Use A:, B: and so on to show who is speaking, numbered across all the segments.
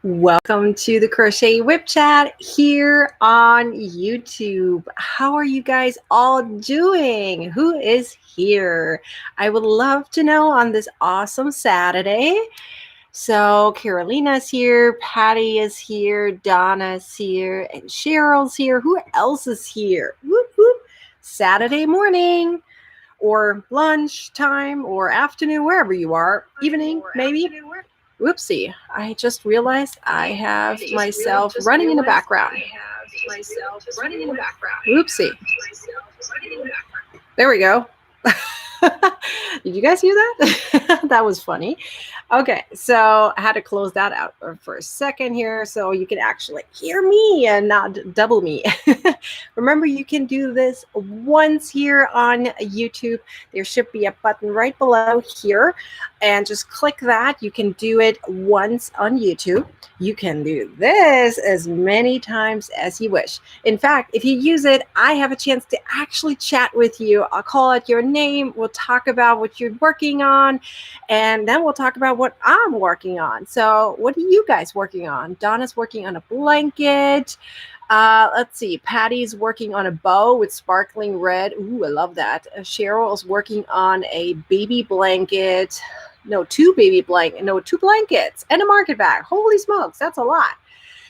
A: Welcome to the Crochet Whip Chat here on YouTube. How are you guys all doing? Who is here? I would love to know on this awesome Saturday. So Carolina's here, Patty is here, Donna's here, and Cheryl's here. Who else is here? Whoop, whoop. Saturday morning or lunch time or afternoon, wherever you are, evening maybe. Whoopsie, I just realized I have myself running in the background. Whoopsie. There we go. Did you guys hear that? That was funny. Okay, so I had to close that out for a second here so you can actually hear me and not double me. Remember, you can do this once here on YouTube. There should be a button right below here, and just click that. You can do it once on YouTube. You can do this as many times as you wish. In fact, if you use it, I have a chance to actually chat with you. I'll call out your name. We'll talk about what you're working on, and then we'll talk about what I'm working on. So what are you guys working on? Donna's working on a blanket. Let's see. Patty's working on a bow with sparkling red. Ooh, I love that. Cheryl is working on a baby blanket. No, two blankets and a market bag. Holy smokes, that's a lot.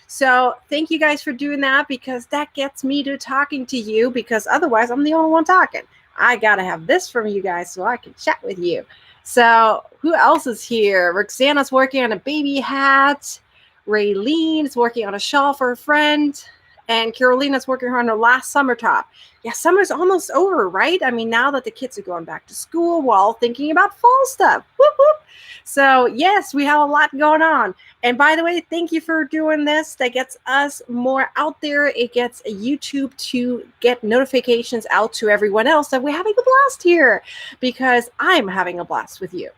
A: So thank you guys for doing that, because that gets me to talking to you, because otherwise I'm the only one talking. I got to have this from you guys so I can chat with you. So who else is here? Roxana's working on a baby hat. Raylene is working on a shawl for a friend. And Carolina's working on her last summer top. Yeah, summer's almost over, right? I mean, now that the kids are going back to school, we're all thinking about fall stuff. Whoop, whoop. So yes, we have a lot going on. And by the way, thank you for doing this. That gets us more out there. It gets YouTube to get notifications out to everyone else that we're having a blast here, because I'm having a blast with you.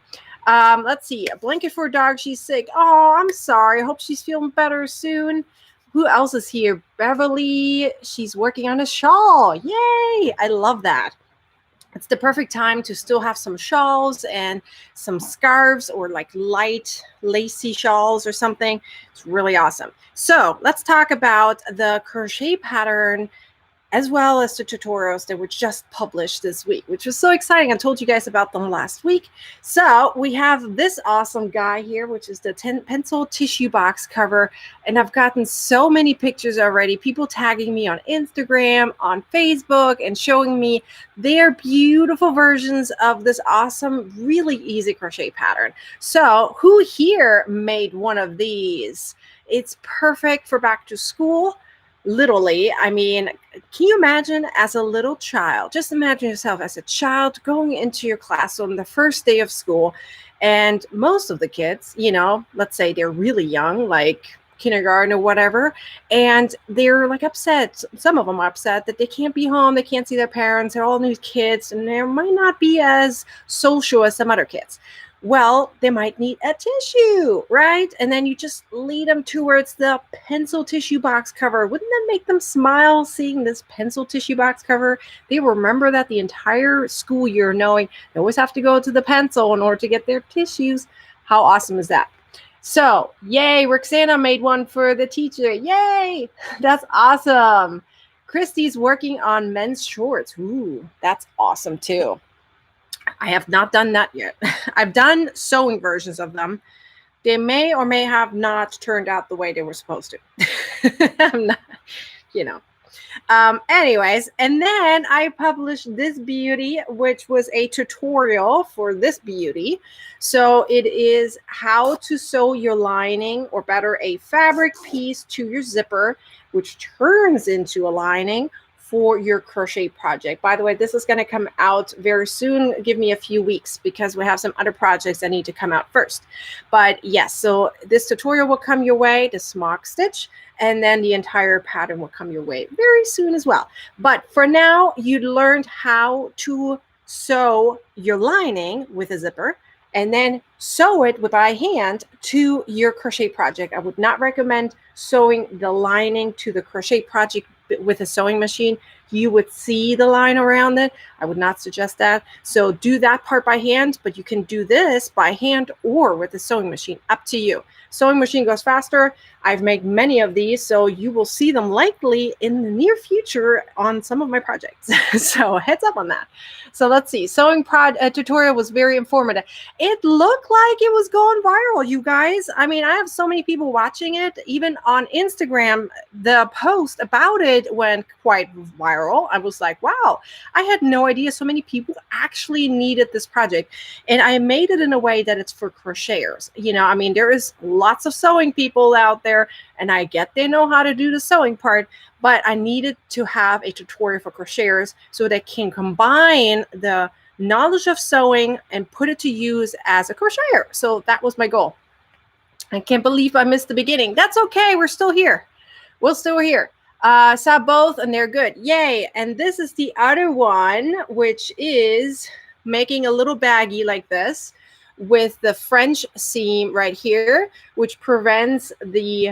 A: Let's see. A blanket for a dog. She's sick. Oh, I'm sorry. I hope she's feeling better soon. Who else is here? Beverly. She's working on a shawl. Yay. I love that. It's the perfect time to still have some shawls and some scarves, or like light lacy shawls or something. It's really awesome. So let's talk about the crochet pattern, as well as the tutorials that were just published this week, which was so exciting. I told you guys about them last week. So we have this awesome guy here, which is the pencil tissue box cover. And I've gotten so many pictures already, people tagging me on Instagram, on Facebook, and showing me their beautiful versions of this awesome, really easy crochet pattern. So who here made one of these? It's perfect for back to school. Literally, I mean, can you imagine as a little child? Just imagine yourself as a child going into your classroom the first day of school, and most of the kids, you know, let's say they're really young, like kindergarten or whatever, and they're like upset. Some of them are upset that they can't be home, they can't see their parents, they're all new kids, and they might not be as social as some other kids. Well, they might need a tissue, right? And then you just lead them towards the pencil tissue box cover. Wouldn't that make them smile seeing this pencil tissue box cover? They remember that the entire school year, knowing they always have to go to the pencil in order to get their tissues. How awesome is that? So, yay, Roxana made one for the teacher. Yay, that's awesome. Christy's working on men's shorts. Ooh, that's awesome too. I have not done that yet. I've done sewing versions of them. They may or may have not turned out the way they were supposed to. I'm not, you know. Anyways, and then I published this beauty, which was a tutorial for this beauty. So it is how to sew your lining, or better, a fabric piece to your zipper, which turns into a lining for your crochet project. By the way, this is going to come out very soon. Give me a few weeks, because we have some other projects that need to come out first. But yes, so this tutorial will come your way, the smock stitch, and then the entire pattern will come your way very soon as well. But for now, you learned how to sew your lining with a zipper, and then sew it by hand to your crochet project. I would not recommend sewing the lining to the crochet project with a sewing machine. you would see the line around it. I would not suggest that. So do that part by hand, but you can do this by hand or with a sewing machine, up to you. Sewing machine goes faster. I've made many of these, so you will see them likely in the near future on some of my projects. So heads up on that. So let's see. Sewing tutorial was very informative. It looked like it was going viral, you guys. I mean, I have so many people watching it. Even on Instagram, the post about it went quite viral. I was like, wow, I had no idea so many people actually needed this project. And I made it in a way that it's for crocheters. You know, I mean, there is lots of sewing people out there, and I get they know how to do the sewing part, but I needed to have a tutorial for crocheters so they can combine the knowledge of sewing and put it to use as a crocheter. So that was my goal. I can't believe I missed the beginning. That's okay. We're still here. We're still here. Saw both and they're good. Yay. And this is the other one, which is making a little baggie like this with the French seam right here, which prevents the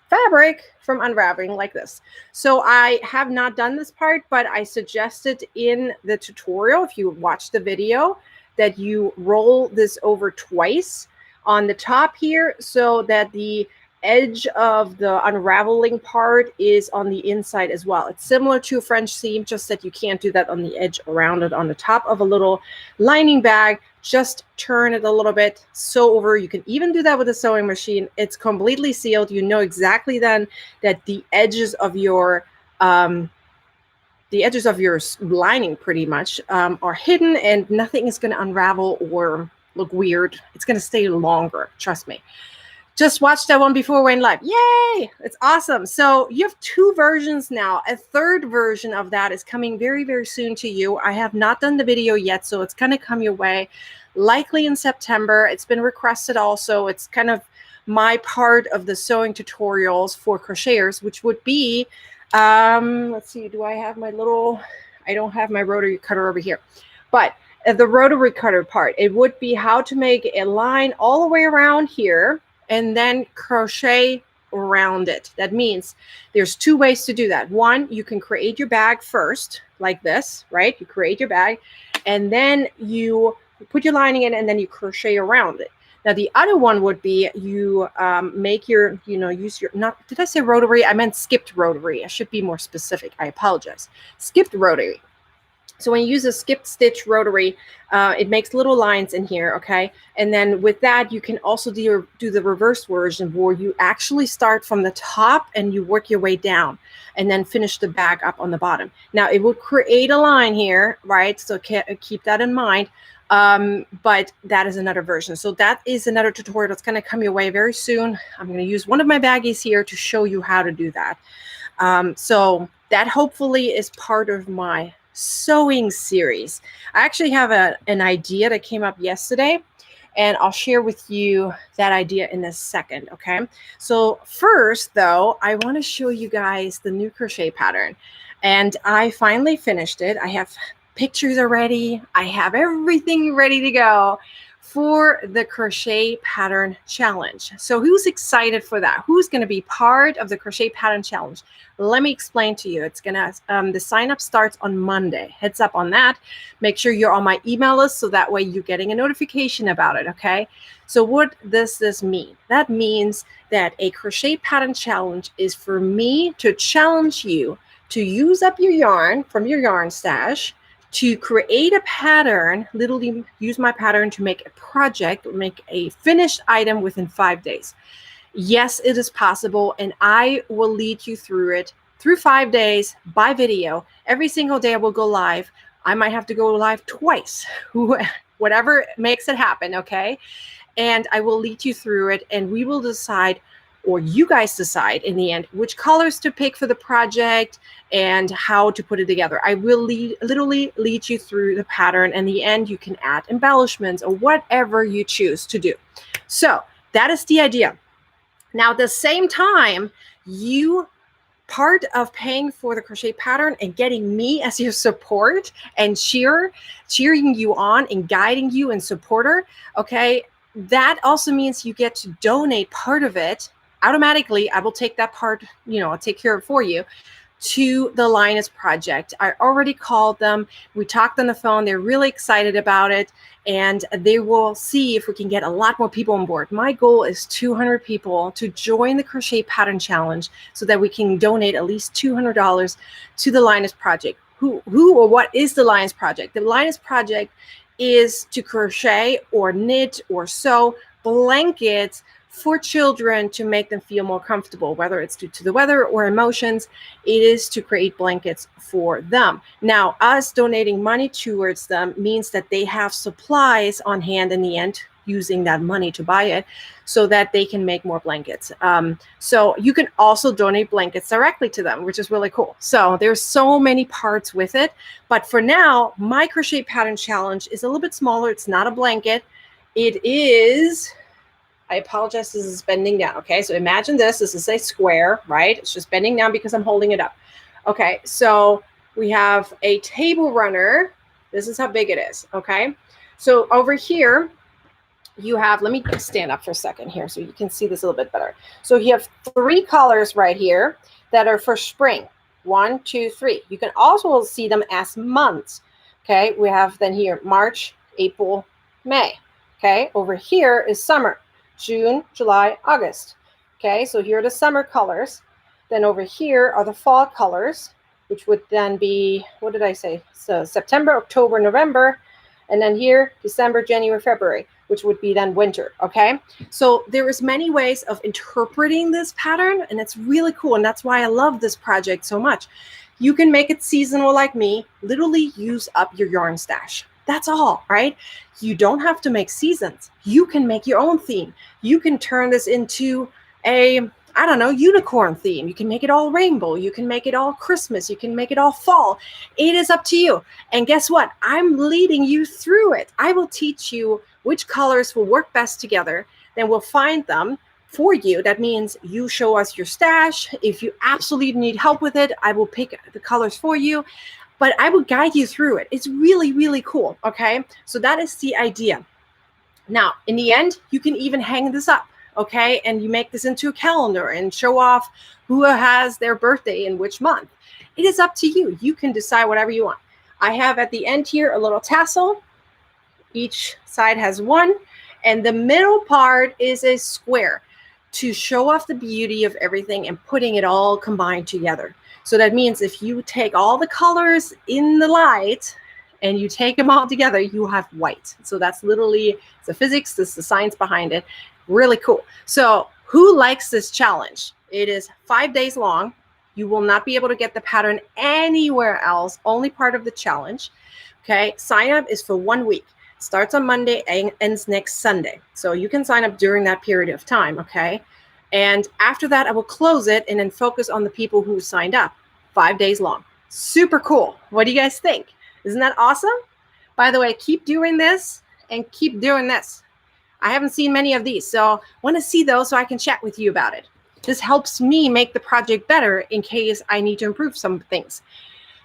A: fabric from unraveling like this. So I have not done this part, but I suggested in the tutorial, if you watch the video, that you roll this over twice on the top here so that the edge of the unraveling part is on the inside as well. It's similar to a French seam, just that you can't do that on the edge around it. On the top of a little lining bag, just turn it a little bit, sew over. You can even do that with a sewing machine. It's completely sealed. You know exactly then that the edges of your lining pretty much are hidden, and nothing is going to unravel or look weird. It's going to stay longer, trust me. Just watched that one before we went live. Yay! It's awesome. So you have 2 versions now. A third version of that is coming very, very soon to you. I have not done the video yet, so it's going to come your way likely in September. It's been requested also. It's kind of my part of the sewing tutorials for crocheters, which would be, let's see, do I have my little, I don't have my rotary cutter over here, but the rotary cutter part, it would be how to make a line all the way around here and then crochet around it. That means there's 2 ways to do that. One, you can create your bag first, like this, right? You create your bag, and then you put your lining in, and then you crochet around it. Now, the other one would be you make your, use your, not, did I say rotary? I meant skipped rotary. I should be more specific. I apologize. Skipped rotary. So when you use a skipped stitch rotary, it makes little lines in here, okay? And then with that, you can also do the reverse version where you actually start from the top and you work your way down and then finish the bag up on the bottom. Now, it will create a line here, right? So keep that in mind. But that is another version. So that is another tutorial that's going to come your way very soon. I'm going to use one of my baggies here to show you how to do that. So that hopefully is part of my sewing series. I actually have an idea that came up yesterday, and I'll share with you that idea in a second, okay? So first, though, I want to show you guys the new crochet pattern. And I finally finished it. I have pictures already. I have everything ready to go for the crochet pattern challenge. So who's excited for that? Who's going to be part of the crochet pattern challenge? Let me explain to you. It's gonna the sign up starts on Monday. Heads up on that. Make sure you're on my email list so that way you're getting a notification about it. Okay. So what does this mean? That means that a crochet pattern challenge is for me to challenge you to use up your yarn from your yarn stash, to create a pattern, literally use my pattern to make a project, make a finished item within 5 days. Yes, it is possible, and I will lead you through it through 5 days by video. Every single day I will go live. I might have to go live twice, whatever makes it happen, okay? And I will lead you through it, and we will decide, or you guys decide in the end, which colors to pick for the project and how to put it together. I will literally lead you through the pattern. In the end, you can add embellishments or whatever you choose to do. So that is the idea. Now, at the same time, part of paying for the crochet pattern and getting me as your support and cheering you on and guiding you and supporter, okay, that also means you get to donate part of it automatically. I will take that part, I'll take care of it for you, to the Linus Project. I already called them. We talked on the phone. They're really excited about it, and they will see if we can get a lot more people on board. My goal is 200 people to join the Crochet Pattern Challenge so that we can donate at least $200 to the Linus Project. Who or what is the Linus Project? The Linus Project is to crochet or knit or sew blankets for children to make them feel more comfortable, whether it's due to the weather or emotions. It is to create blankets for them. Now, us donating money towards them means that they have supplies on hand in the end, using that money to buy it so that they can make more blankets. So you can also donate blankets directly to them, which is really cool. So there's so many parts with it. But for now, my Crochet Pattern Challenge is a little bit smaller. It's not a blanket. It is... I apologize, this is bending down. Okay, so imagine this. This is a square, right? It's just bending down because I'm holding it up. Okay, so we have a table runner. This is how big it is, okay? So over here, you have, let me stand up for a second here so you can see this a little bit better. So you have 3 colors right here that are for spring. 1, 2, 3. You can also see them as months. Okay, we have then here March, April, May. Okay, over here is summer. June, July, August. Okay, so here are the summer colors. Then over here are the fall colors, which would then be, what did I say? So September, October, November, and then here, December, January, February, which would be then winter, okay? So there is many ways of interpreting this pattern, and it's really cool, and that's why I love this project so much. You can make it seasonal like me, literally use up your yarn stash. That's all, right? You don't have to make seasons. You can make your own theme. You can turn this into a, I don't know, unicorn theme. You can make it all rainbow. You can make it all Christmas. You can make it all fall. It is up to you. And guess what? I'm leading you through it. I will teach you which colors will work best together. Then we'll find them for you. That means you show us your stash. If you absolutely need help with it, I will pick the colors for you. But I will guide you through it. It's really, really cool, okay? So that is the idea. Now, in the end, you can even hang this up, okay? And you make this into a calendar and show off who has their birthday in which month. It is up to you. You can decide whatever you want. I have at the end here a little tassel. Each side has one. And the middle part is a square to show off the beauty of everything and putting it all combined together. So that means if you take all the colors in the light and you take them all together, you have white. So that's literally the physics, this is the science behind it. Really cool. So who likes this challenge? It is 5 days long. You will not be able to get the pattern anywhere else, only part of the challenge. Okay, sign up is for 1 week. Starts on Monday and ends next Sunday. So you can sign up during that period of time, okay? And after that, I will close it and then focus on the people who signed up. 5 days long. Super cool. What do you guys think? Isn't that awesome? By the way, keep doing this and keep doing this. I haven't seen many of these, so want to see those so I can chat with you about it. This helps me make the project better in case I need to improve some things.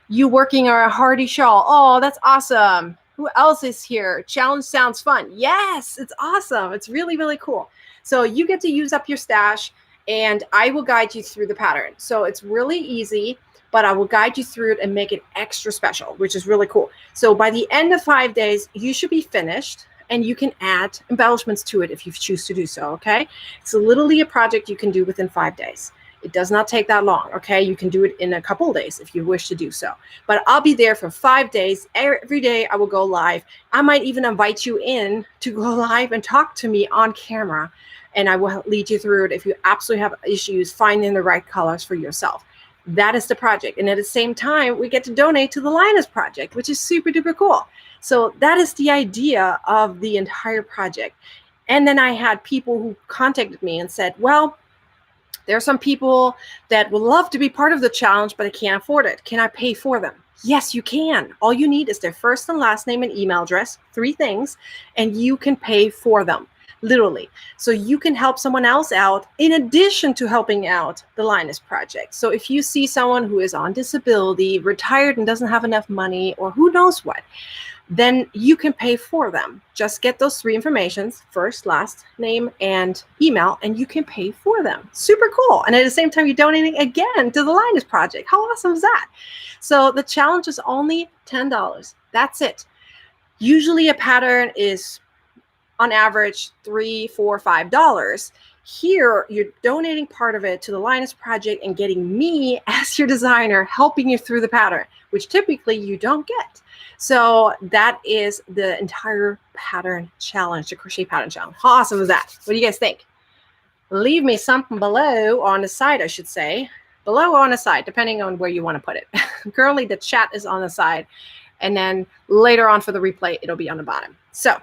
A: You working on a hardy shawl. Oh, that's awesome. Who else is here? Challenge sounds fun. Yes, it's awesome. It's really, really cool. So you get to use up your stash and I will guide you through the pattern. So it's really easy, but I will guide you through it and make it extra special, which is really cool. So by the end of 5 days, you should be finished and you can add embellishments to it if you choose to do so, okay? It's literally a project you can do within 5 days. It does not take that long, okay? You can do it in a couple of days if you wish to do so. But I'll be there for 5 days. Every day I will go live. I might even invite you in to go live and talk to me on camera, and I will lead you through it if you absolutely have issues finding the right colors for yourself. That is the project. And at the same time, we get to donate to the Linus Project, which is super duper cool. So that is the idea of the entire project. And then I had people who contacted me and said, well, there are some people that would love to be part of the challenge, but they can't afford it. Can I pay for them? Yes, you can. All you need is their first and last name and email address, 3 things, and you can pay for them, literally. So you can help someone else out in addition to helping out the Linus Project. So if you see someone who is on disability, retired and doesn't have enough money, or who knows what, then you can pay for them. Just get those 3 informations, first, last name, and email, and you can pay for them. Super cool. And at the same time, you're donating again to the Linus Project. How awesome is that? So the challenge is only $10. That's it. Usually a pattern is on average $3, $4, $5. Here, you're donating part of it to the Linus Project and getting me as your designer helping you through the pattern, which typically you don't get. So that is the entire pattern challenge, the crochet pattern challenge. How awesome is that? What do you guys think? Leave me something below on the side, I should say. Below or on the side, depending on where you want to put it. Currently, the chat is on the side. And then later on for the replay, it'll be on the bottom. So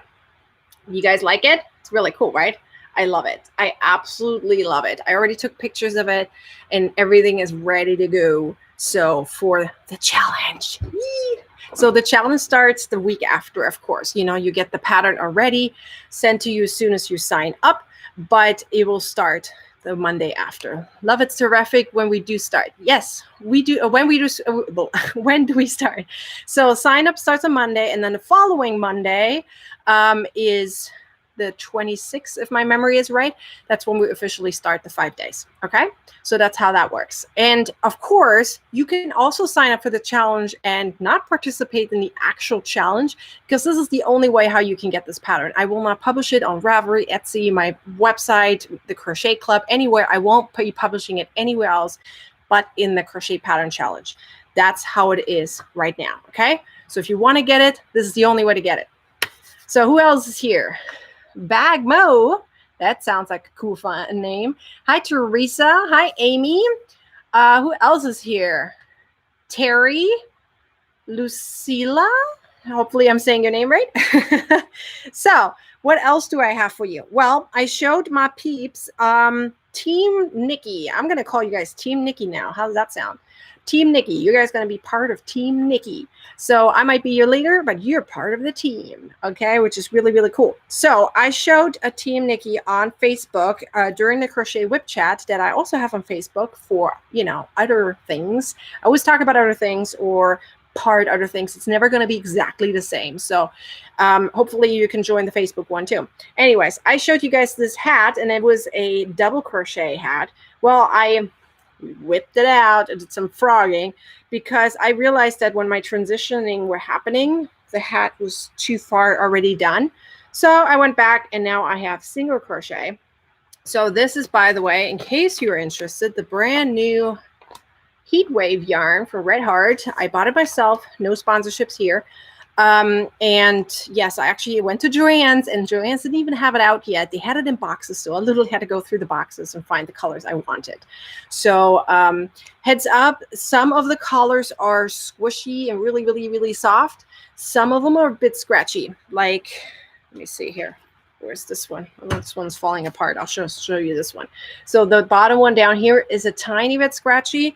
A: you guys like it? It's really cool, right? I love it. I absolutely love it. I already took pictures of it and everything is ready to go. So for the challenge. So the challenge starts the week after, of course. You know, you get the pattern already sent to you as soon as you sign up, but it will start the Monday after. Love it's terrific when we do start. Yes, we do. When do we start? So sign up starts on Monday, and then the following Monday is the 26th, if my memory is right. That's when we officially start the 5 days. Okay, so that's how that works. And of course, you can also sign up for the challenge and not participate in the actual challenge, because this is the only way how you can get this pattern. I will not publish it on Ravelry, Etsy, my website, the Crochet Club, anywhere. I won't be publishing it anywhere else but in the Crochet Pattern Challenge. That's how it is right now. Okay, so if you want to get it, this is the only way to get it. So who else is here? Bagmo. That sounds like a cool fun name. Hi, Teresa. Hi, Amy. Who else is here? Terry. Lucila. Hopefully I'm saying your name right. So what else do I have for you? Well, I showed my peeps Team Nikki. I'm going to call you guys Team Nikki now. How does that sound? Team Nikki. You guys are going to be part of Team Nikki. So I might be your leader, but you're part of the team, okay, which is really, really cool. So I showed a Team Nikki on Facebook during the Crochet WIP chat that I also have on Facebook for, you know, other things. I always talk about other things or part other things. It's never going to be exactly the same. So hopefully you can join the Facebook one too. Anyways, I showed you guys this hat, and it was a double crochet hat. Well, I whipped it out and did some frogging because I realized that when my transitioning were happening, the hat was too far already done. So I went back and now I have single crochet. So this is, by the way, in case you're interested, the brand new Heat Wave yarn from Red Heart. I bought it myself. No sponsorships here. And yes, I actually went to Joann's, and Joann's didn't even have it out yet. They had it in boxes, so I literally had to go through the boxes and find the colors I wanted. So heads up, some of the colors are squishy and really, really, really soft. Some of them are a bit scratchy. Like, let me see here. Where's this one? Oh, this one's falling apart. I'll show you this one. So the bottom one down here is a tiny bit scratchy.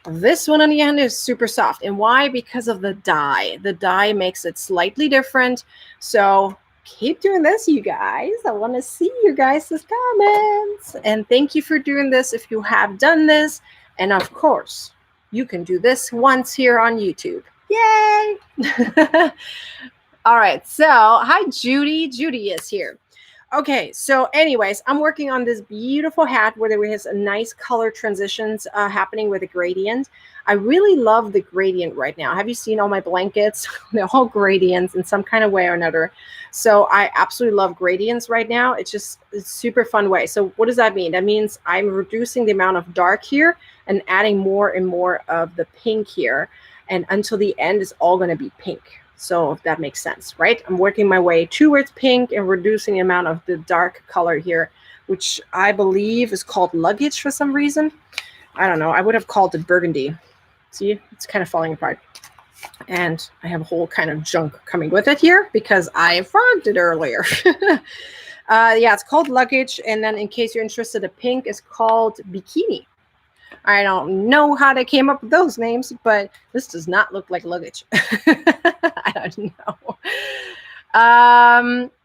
A: This one on the end is super soft. And why? Because of the dye. The dye makes it slightly different. So keep doing this, you guys. I want to see your guys' comments. And thank you for doing this if you have done this. And of course, you can do this once here on YouTube. Yay! All right. So hi, Judy. Judy is here. Okay, so anyways, I'm working on this beautiful hat where there is a nice color transitions happening with a gradient. I really love the gradient right now. Have you seen all my blankets? They're all gradients in some kind of way or another. So I absolutely love gradients right now. It's just a super fun way. So what does that mean? That means I'm reducing the amount of dark here and adding more and more of the pink here. And until the end, it's all going to be pink. So if that makes sense, right? I'm working my way towards pink and reducing the amount of the dark color here, which I believe is called luggage for some reason. I don't know. I would have called it burgundy. See, it's kind of falling apart. And I have a whole kind of junk coming with it here because I frogged it earlier. Yeah, it's called luggage. And then in case you're interested, the pink is called bikini. I don't know how they came up with those names, but this does not look like luggage. I don't know.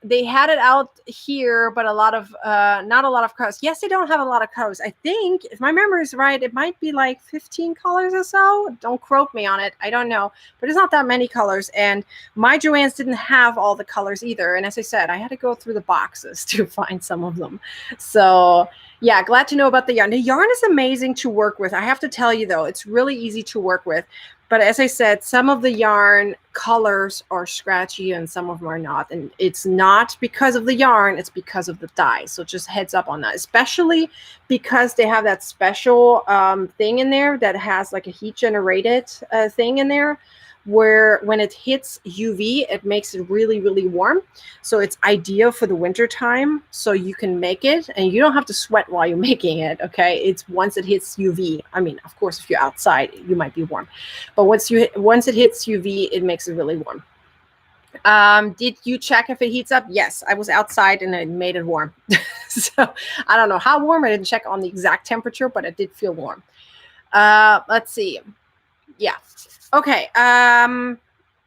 A: They had it out here, but a lot of not a lot of colors. Yes, they don't have a lot of colors. I think, if my memory is right, it might be like 15 colors or so. Don't quote me on it. I don't know, but it's not that many colors. And my Joann's didn't have all the colors either. And as I said, I had to go through the boxes to find some of them. So yeah, glad to know about the yarn. The yarn is amazing to work with. I have to tell you though, it's really easy to work with. But as I said, some of the yarn colors are scratchy and some of them are not. And it's not because of the yarn, it's because of the dye. So just heads up on that, especially because they have that special thing in there that has like a heat generated thing in there, where when it hits UV, it makes it really, really warm. So it's ideal for the winter time. So you can make it and you don't have to sweat while you're making it. Okay. It's once it hits UV. I mean, of course, if you're outside, you might be warm, but once it hits UV, it makes it really warm. Did you check if it heats up? Yes, I was outside and it made it warm. So I don't know how warm. I didn't check on the exact temperature, but it did feel warm. Let's see. Yeah. Okay.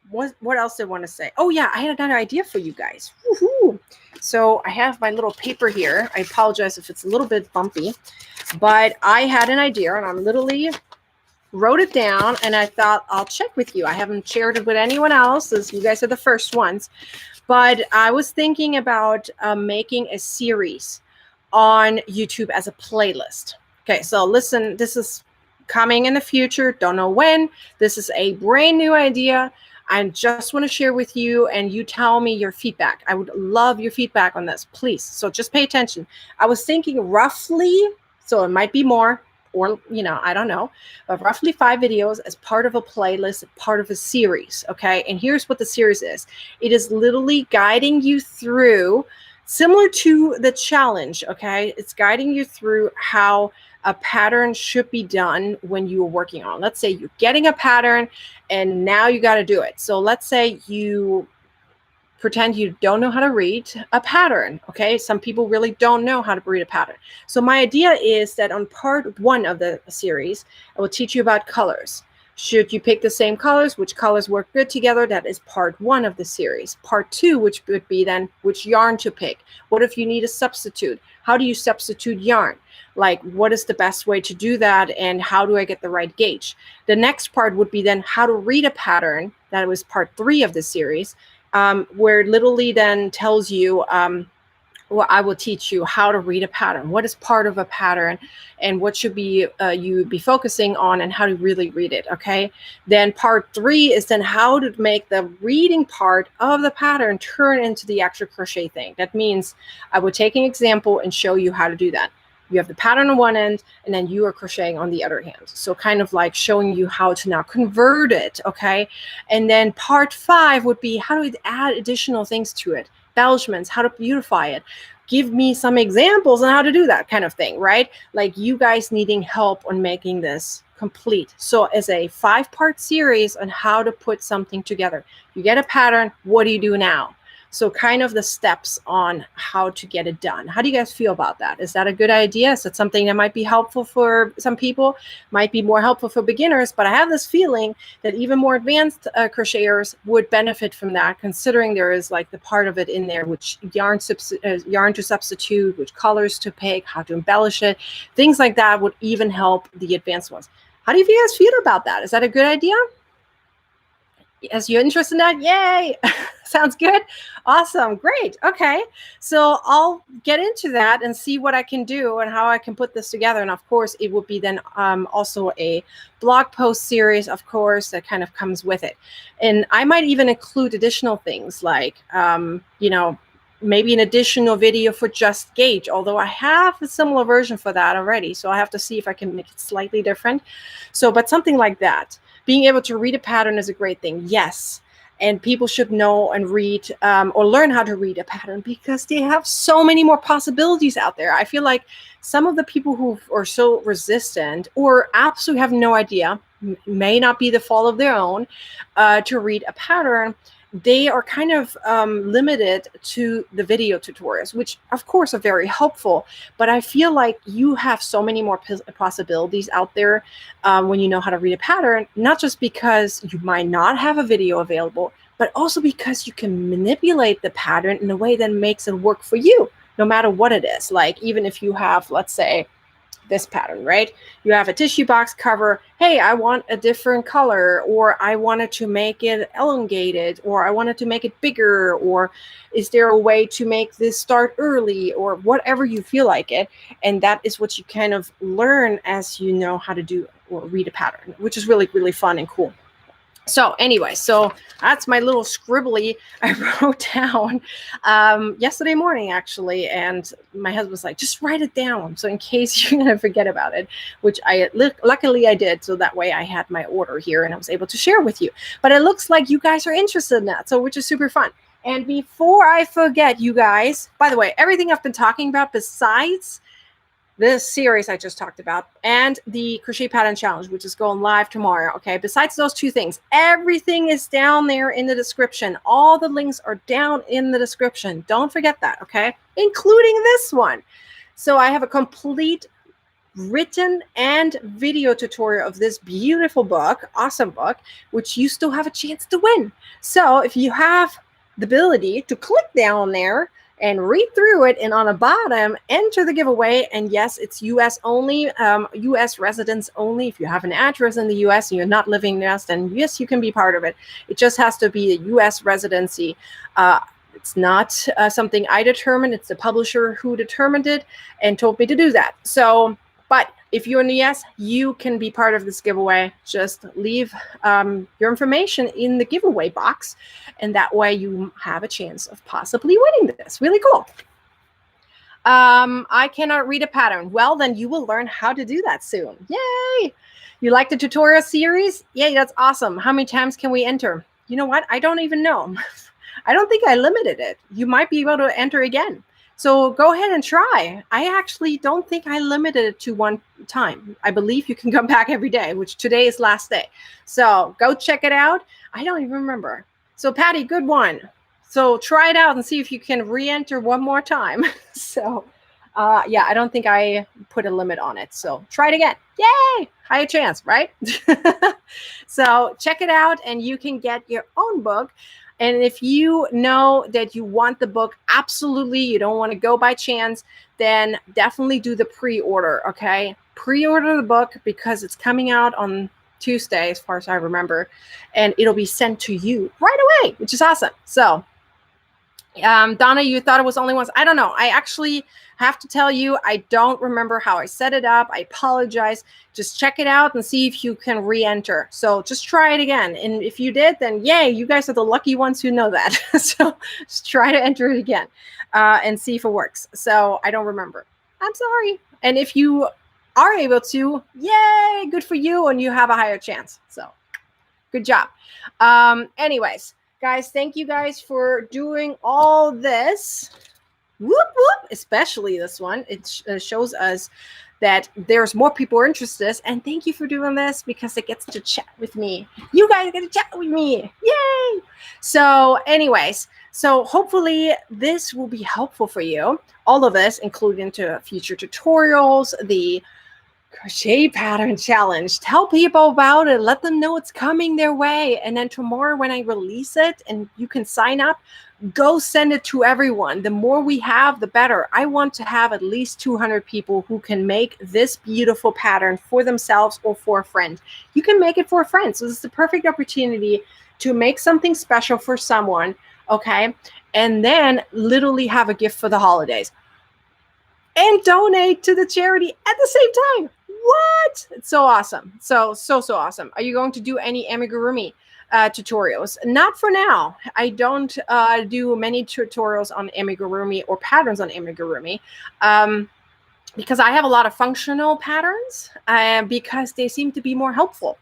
A: What else did I want to say? Oh yeah, I had another idea for you guys. Woohoo! So I have my little paper here. I apologize if it's a little bit bumpy, but I had an idea and I'm literally wrote it down and I thought I'll check with you. I haven't shared it with anyone else, as you guys are the first ones, but I was thinking about making a series on YouTube as a playlist. Okay, so listen, this is coming in the future. Don't know when. This is a brand new idea. I just want to share with you and you tell me your feedback. I would love your feedback on this, please. So just pay attention. I was thinking roughly, so it might be more, or, you know, I don't know, but roughly 5 videos as part of a playlist, part of a series. Okay. And here's what the series is. It is literally guiding you through, similar to the challenge. Okay. It's guiding you through how a pattern should be done when you are working on. Let's say you're getting a pattern and now you got to do it. So let's say you pretend you don't know how to read a pattern. Okay. Some people really don't know how to read a pattern. So my idea is that on part 1 of the series, I will teach you about colors. Should you pick the same colors? Which colors work good together? That is part 1 of the series. Part 2, which would be then which yarn to pick. What if you need a substitute? How do you substitute yarn? Like, what is the best way to do that? And how do I get the right gauge? The next part would be then how to read a pattern. That was part 3 of the series, where it literally then tells you, well, I will teach you how to read a pattern. What is part of a pattern and what should be you be focusing on and how to really read it. Okay. Then part 3 is then how to make the reading part of the pattern turn into the actual crochet thing. That means I will take an example and show you how to do that. You have the pattern on one end and then you are crocheting on the other hand. So kind of like showing you how to now convert it. Okay. And then part 5 would be how do we add additional things to it? Embellishments, how to beautify it. Give me some examples on how to do that kind of thing, right? Like you guys needing help on making this complete. So as a 5-part series on how to put something together, you get a pattern, what do you do now? So kind of the steps on how to get it done. How do you guys feel about that? Is that a good idea? Is that something that might be helpful for some people? Might be more helpful for beginners, but I have this feeling that even more advanced crocheters would benefit from that, considering there is like the part of it in there, which yarn to substitute, which colors to pick, how to embellish it, things like that would even help the advanced ones. How do you guys feel about that? Is that a good idea? Yes, you're interested in that? Yay! Sounds good. Awesome. Great. Okay. So I'll get into that and see what I can do and how I can put this together. And of course, it would be then also a blog post series, of course, that kind of comes with it. And I might even include additional things like, you know, maybe an additional video for just gauge, although I have a similar version for that already. So I have to see if I can make it slightly different. So, but something like that. Being able to read a pattern is a great thing. Yes. And people should know and read or learn how to read a pattern because they have so many more possibilities out there. I feel like some of the people who are so resistant or absolutely have no idea, may not be the fault of their own, to read a pattern, they are kind of limited to the video tutorials, which of course are very helpful. But I feel like you have so many more possibilities out there when you know how to read a pattern, not just because you might not have a video available, but also because you can manipulate the pattern in a way that makes it work for you, no matter what it is. Like even if you have, let's say, this pattern, right? You have a tissue box cover. Hey, I want a different color, or I wanted to make it elongated, or I wanted to make it bigger, or is there a way to make this start early, or whatever you feel like it. And that is what you kind of learn as you know how to do or read a pattern, which is really, really fun and cool. So anyway, so that's my little scribbly I wrote down yesterday morning, actually. And my husband was like, just write it down. So in case you're going to forget about it, which luckily I did. So that way I had my order here and I was able to share with you. But it looks like you guys are interested in that, so which is super fun. And before I forget, you guys, by the way, everything I've been talking about besides this series I just talked about and the Crochet Pattern Challenge, which is going live tomorrow. Okay, besides those two things, everything is down there in the description. All the links are down in the description. Don't forget that, okay? Including this one. So I have a complete written and video tutorial of this beautiful book, awesome book, which you still have a chance to win. So if you have the ability to click down there and read through it, and on the bottom, enter the giveaway. And yes, it's US only, US residents only. If you have an address in the US and you're not living there, then yes, you can be part of it. It just has to be a US residency. It's not something I determined. It's the publisher who determined it and told me to do that. So, but if you're in the US, you can be part of this giveaway. Just leave your information in the giveaway box, and that way you have a chance of possibly winning this. Really cool. I cannot read a pattern. Well, then you will learn how to do that soon. Yay! You like the tutorial series? Yay, that's awesome. How many times can we enter? You know what? I don't even know. I don't think I limited it. You might be able to enter again. So go ahead and try. I actually don't think I limited it to one time. I believe you can come back every day, which today is last day. So go check it out. I don't even remember. So Patty, good one. So try it out and see if you can re-enter one more time. So yeah, I don't think I put a limit on it. So try it again. Yay! Higher chance, right? So check it out and you can get your own book. And if you know that you want the book, absolutely, you don't want to go by chance, then definitely do the pre-order, okay? Pre-order the book because it's coming out on Tuesday, as far as I remember, and it'll be sent to you right away, which is awesome. So, Donna, you thought it was only once. I don't know. I actually have to tell you, I don't remember how I set it up. I apologize. Just check it out and see if you can re-enter. So just try it again. And if you did, then yay, you guys are the lucky ones who know that. So just try to enter it again and see if it works. So I don't remember. I'm sorry. And if you are able to, yay, good for you. And you have a higher chance. So good job. Anyways, guys, thank you guys for doing all this. Whoop, whoop, especially this one. It shows us that there's more people are interested. And thank you for doing this because it gets to chat with me. You guys get to chat with me. Yay! So anyways, so hopefully this will be helpful for you. All of this, including to future tutorials, the Crochet Pattern Challenge. Tell people about it. Let them know it's coming their way. And then tomorrow when I release it and you can sign up, go send it to everyone. The more we have, the better. I want to have at least 200 people who can make this beautiful pattern for themselves or for a friend. You can make it for a friend. So this is the perfect opportunity to make something special for someone, okay? And then literally have a gift for the holidays. And donate to the charity at the same time. What? It's so awesome. So awesome. Are you going to do any amigurumi tutorials? Not for now. I don't do many tutorials on amigurumi or patterns on amigurumi because I have a lot of functional patterns because they seem to be more helpful.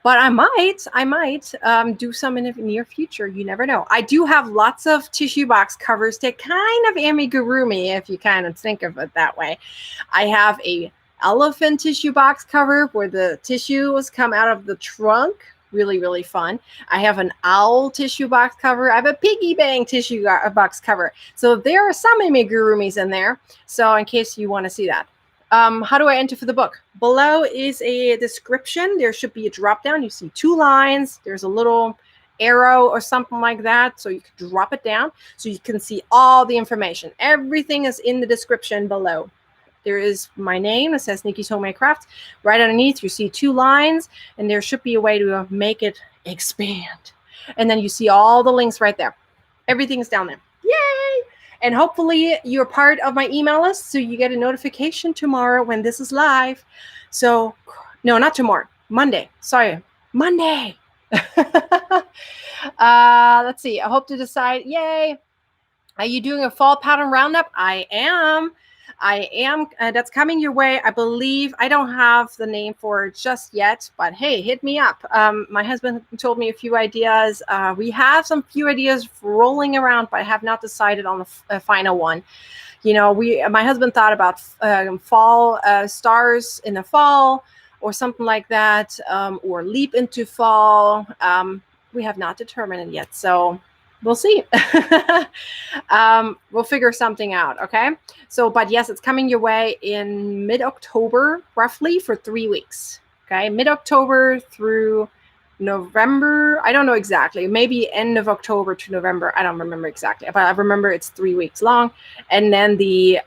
A: But I might do some in the near future. You never know. I do have lots of tissue box covers that kind of amigurumi, if you kind of think of it that way. I have a elephant tissue box cover where the tissues come out of the trunk. Really, really fun. I have an owl tissue box cover. I have a piggy bank tissue box cover. So there are some amigurumis in there. So in case you want to see that. How do I enter for the book? Below is a description. There should be a drop down. You see 2 lines. There's a little arrow or something like that. So you can drop it down so you can see all the information. Everything is in the description below. There is my name. It says Nikki's Homemade Crafts. Right underneath, you see 2 lines, and there should be a way to make it expand. And then you see all the links right there. Everything's down there. Yay! And hopefully you're part of my email list, so you get a notification tomorrow when this is live. So, no, not tomorrow. Monday. Sorry. Monday. Let's see. I hope to decide. Yay. Are you doing a fall pattern roundup? I am. That's coming your way. I believe I don't have the name for it just yet, but hey, hit me up. My husband told me a few ideas. We have some few ideas rolling around, but I have not decided on the final one. You know, my husband thought about fall stars in the fall or something like that, or leap into fall. We have not determined it yet, so we'll see. We'll figure something out. Okay. So, but yes, it's coming your way in mid-October, roughly for 3 weeks. Okay. Mid-October through November. I don't know exactly. Maybe end of October to November. I don't remember exactly, but I remember it's 3 weeks long. And then the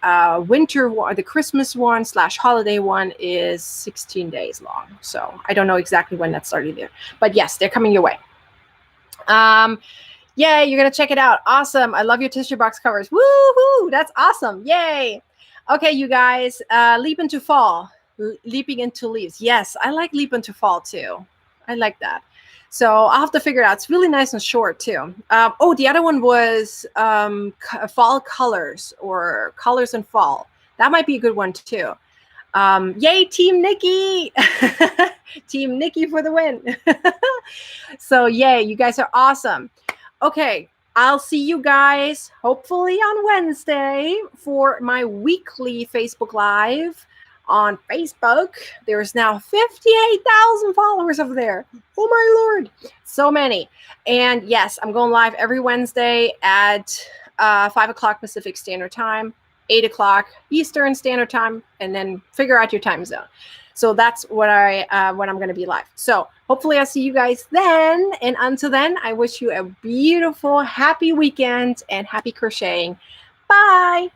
A: winter one, the Christmas one / holiday one is 16 days long. So I don't know exactly when that started there, but yes, they're coming your way. Yay, you're going to check it out. Awesome. I love your tissue box covers. Woohoo! That's awesome. Yay. Okay, you guys, leap into fall. Leaping into leaves. Yes, I like leap into fall too. I like that. So I'll have to figure it out. It's really nice and short too. Oh, the other one was fall colors or colors in fall. That might be a good one too. Yay, Team Nikki. Team Nikki for the win. So yay, you guys are awesome. Okay, I'll see you guys hopefully on Wednesday for my weekly Facebook Live on Facebook. There's now 58,000 followers over there. Oh my Lord, so many. And yes, I'm going live every Wednesday at 5 o'clock Pacific Standard Time, 8 o'clock Eastern Standard Time, and then figure out your time zone. So that's what I'm going to be live. So hopefully I'll see you guys then. And until then, I wish you a beautiful, happy weekend and happy crocheting. Bye.